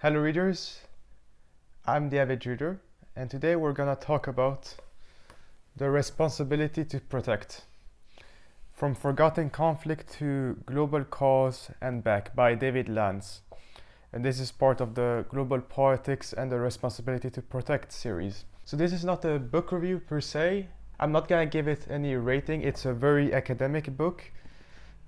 Hello readers, I'm the Avid reader, and today we're gonna talk about the responsibility to protect. From Forgotten Conflict to Global Cause and Back by David Lanz. And this is part of the Global Politics and the Responsibility to Protect series. So this is not a book review per se. I'm not gonna give it any rating, it's a very academic book.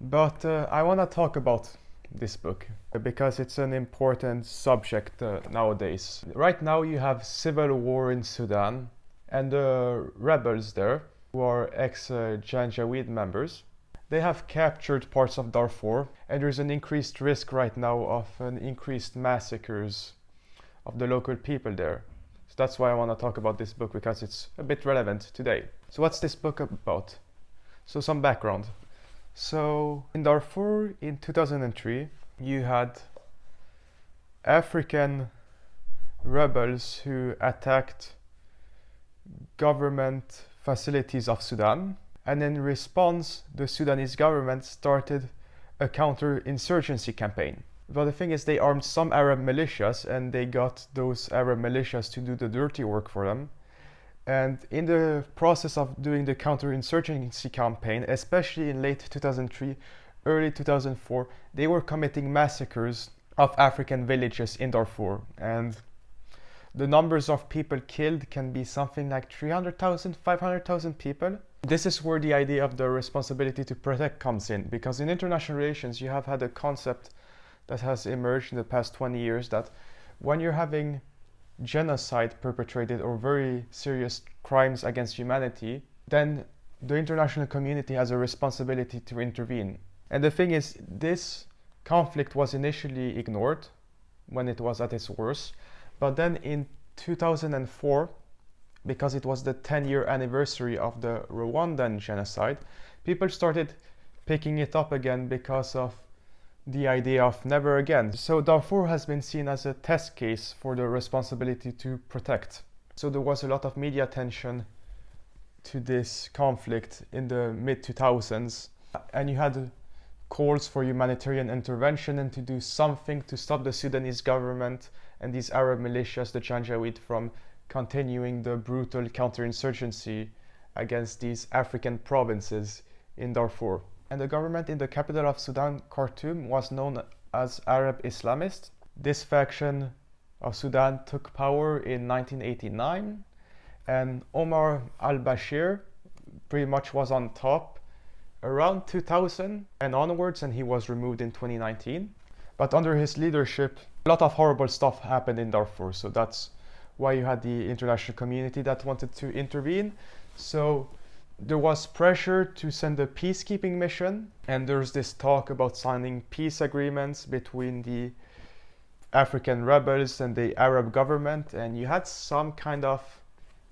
But I wanna talk about this book because it's an important subject nowadays. Right now you have civil war in Sudan and the rebels there, who are ex-Janjaweed members, they have captured parts of Darfur, and there's an increased risk right now of an increased massacres of the local people there. So that's why I want to talk about this book, because it's a bit relevant today. So what's this book about? So some background. So in Darfur in 2003, you had African rebels who attacked government facilities of Sudan, and in response the Sudanese government started a counter-insurgency campaign. But the thing is, they armed some Arab militias and they got those Arab militias to do the dirty work for them. And in the process of doing the counter-insurgency campaign, especially in late 2003, early 2004, they were committing massacres of African villages in Darfur. And the numbers of people killed can be something like 300,000, 500,000 people. This is where the idea of the responsibility to protect comes in, because in international relations you have had a concept that has emerged in the past 20 years that when you're having genocide perpetrated or very serious crimes against humanity, then the international community has a responsibility to intervene. And the thing is, this conflict was initially ignored when it was at its worst. But then in 2004, because it was the 10-year anniversary of the Rwandan genocide, people started picking it up again because of the idea of never again. So Darfur has been seen as a test case for the responsibility to protect. So there was a lot of media attention to this conflict in the mid-2000s, and you had calls for humanitarian intervention and to do something to stop the Sudanese government and these Arab militias, the Janjaweed, from continuing the brutal counterinsurgency against these African provinces in Darfur. And the government in the capital of Sudan, Khartoum, was known as Arab Islamist. This faction of Sudan took power in 1989, and Omar al-Bashir pretty much was on top around 2000 and onwards, and he was removed in 2019. But under his leadership, a lot of horrible stuff happened in Darfur, so that's why you had the international community that wanted to intervene. So there was pressure to send a peacekeeping mission, and there's this talk about signing peace agreements between the African rebels and the Arab government, and you had some kind of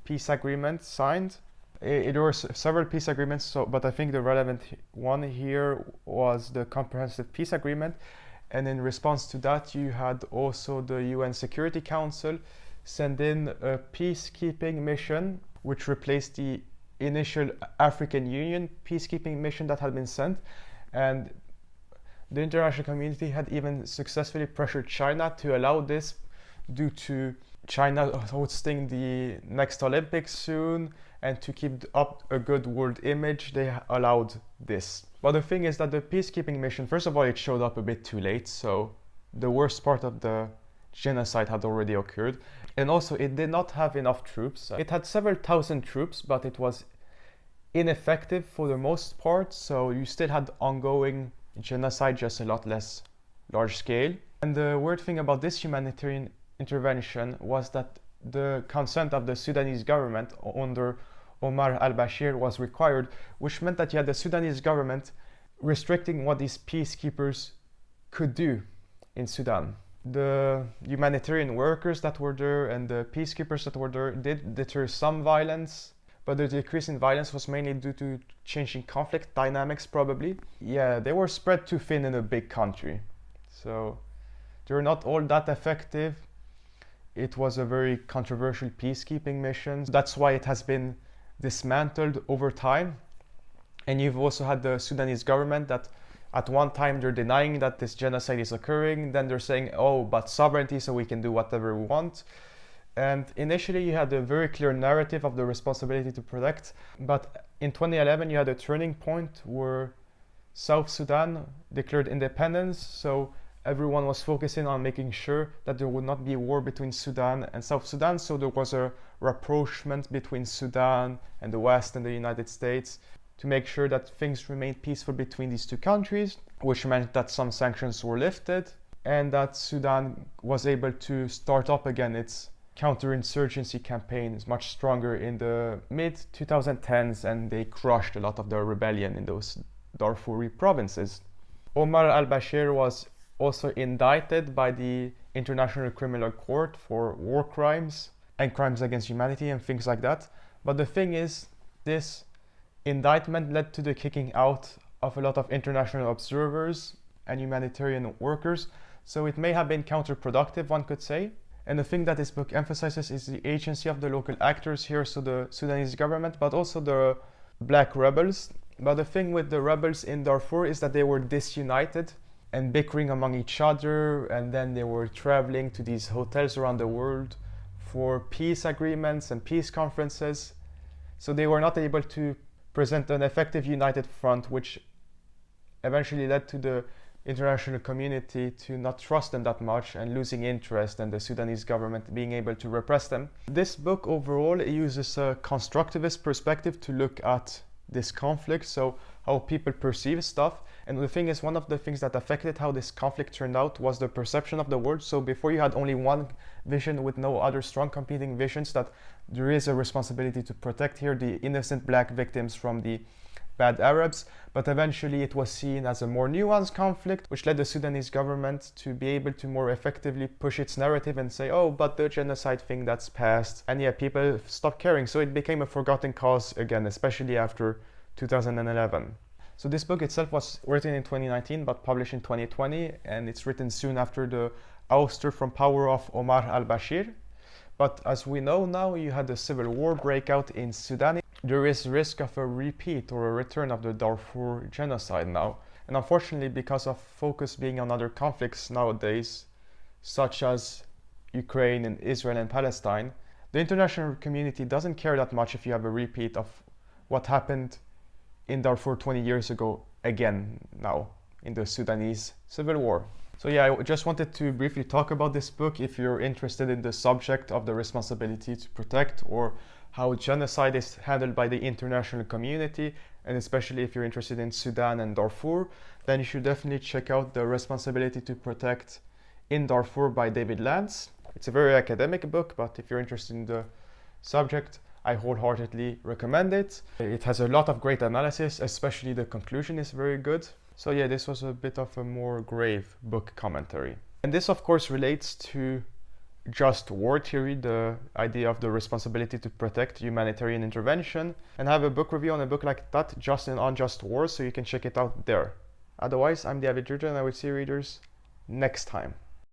peace agreement signed. There were several peace agreements, but I think the relevant one here was the Comprehensive Peace Agreement. And in response to that, you had also the UN Security Council send in a peacekeeping mission, which replaced the initial African Union peacekeeping mission that had been sent. And the international community had even successfully pressured China to allow this, due to China hosting the next Olympics soon, and to keep up a good world image, they allowed this. But the thing is that the peacekeeping mission, first of all, it showed up a bit too late, so the worst part of the genocide had already occurred. And also, it did not have enough troops. It had several thousand troops, but it was ineffective for the most part, so you still had ongoing genocide, just a lot less large scale. And the weird thing about this humanitarian intervention was that the consent of the Sudanese government under Omar al-Bashir was required, which meant that you had the Sudanese government restricting what these peacekeepers could do in Sudan. The humanitarian workers that were there and the peacekeepers that were there did deter some violence, but the decrease in violence was mainly due to changing conflict dynamics, probably. Yeah, they were spread too thin in a big country, so they were not all that effective. It was a very controversial peacekeeping mission. That's why it has been dismantled over time. And you've also had the Sudanese government that At one time they're denying that this genocide is occurring, then they're saying, oh, but sovereignty, so we can do whatever we want. And initially you had a very clear narrative of the responsibility to protect, but in 2011 you had a turning point where South Sudan declared independence, so everyone was focusing on making sure that there would not be a war between Sudan and South Sudan, so there was a rapprochement between Sudan and the West and the United States to make sure that things remained peaceful between these two countries, which meant that some sanctions were lifted and that Sudan was able to start up again its counterinsurgency campaign is much stronger in the mid-2010s, and they crushed a lot of the rebellion in those Darfuri provinces. Omar al-Bashir was also indicted by the International Criminal Court for war crimes and crimes against humanity and things like that. But the thing is, this indictment led to the kicking out of a lot of international observers and humanitarian workers, so it may have been counterproductive, one could say. And the thing that this book emphasizes is the agency of the local actors here, so the Sudanese government, but also the black rebels. But the thing with the rebels in Darfur is that they were disunited and bickering among each other, and then they were traveling to these hotels around the world for peace agreements and peace conferences. So they were not able to present an effective united front, which eventually led to the international community to not trust them that much and losing interest, and the Sudanese government being able to repress them. This book overall uses a constructivist perspective to look at this conflict, so how people perceive stuff. And the thing is, one of the things that affected how this conflict turned out was the perception of the world. So before you had only one vision with no other strong competing visions, that there is a responsibility to protect here the innocent black victims from the bad Arabs, but eventually it was seen as a more nuanced conflict, which led the Sudanese government to be able to more effectively push its narrative and say, oh, but the genocide thing, that's past. And yeah, people stopped caring. So it became a forgotten cause again, especially after 2011. So this book itself was written in 2019, but published in 2020, and it's written soon after the ouster from power of Omar al-Bashir. But as we know now, you had a civil war breakout in Sudan. There is risk of a repeat or a return of the Darfur Genocide now. And unfortunately, because of focus being on other conflicts nowadays, such as Ukraine and Israel and Palestine, the international community doesn't care that much if you have a repeat of what happened in Darfur 20 years ago again now in the Sudanese civil war. So yeah, I just wanted to briefly talk about this book if you're interested in the subject of the responsibility to protect, or how genocide is handled by the international community, and especially if you're interested in Sudan and Darfur, then you should definitely check out The Responsibility to Protect in Darfur by David Lanz. It's a very academic book, but if you're interested in the subject, I wholeheartedly recommend it. It has a lot of great analysis, especially the conclusion is very good. So yeah, this was a bit of a more grave book commentary. And this of course relates to just war theory, the idea of the responsibility to protect humanitarian intervention, and I have a book review on a book like that, Just and Unjust Wars, so you can check it out there. Otherwise, I'm David Lanz, and I will see you readers next time.